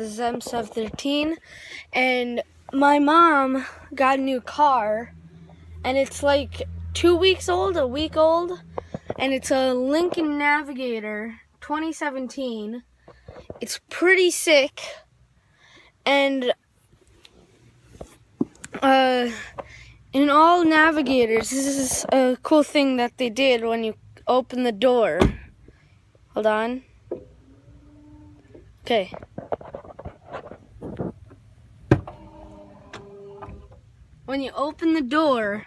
This is M713, and my mom got a new car, and it's like 2 weeks old, a week old, and it's a Lincoln Navigator 2017. It's pretty sick, and in all Navigators, this is a cool thing that they did when you open the door. Hold on. Okay. When you open the door,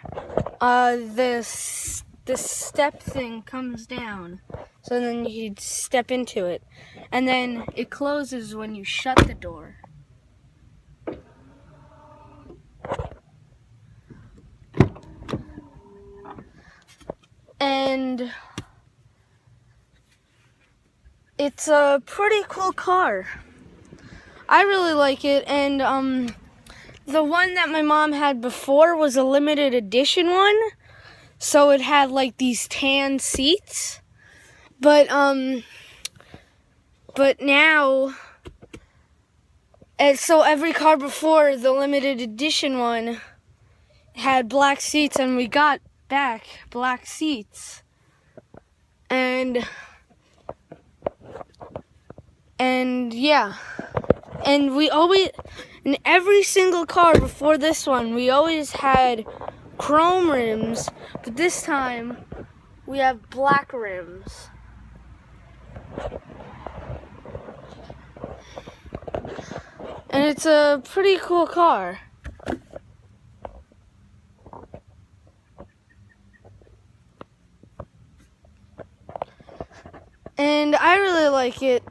this step thing comes down, so then you can step into it, and then it closes when you shut the door. And it's a pretty cool car. I really like it, and the one that my mom had before was a limited edition one, so it had like these tan seats. But now, and so every car before the limited edition one had black seats, and we got back black seats. And yeah. And we always, in every single car before this one, we always had chrome rims, but this time we have black rims. And it's a pretty cool car. And I really like it.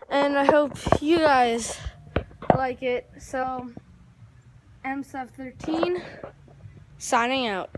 And I hope you guys like it. So, M713, signing out.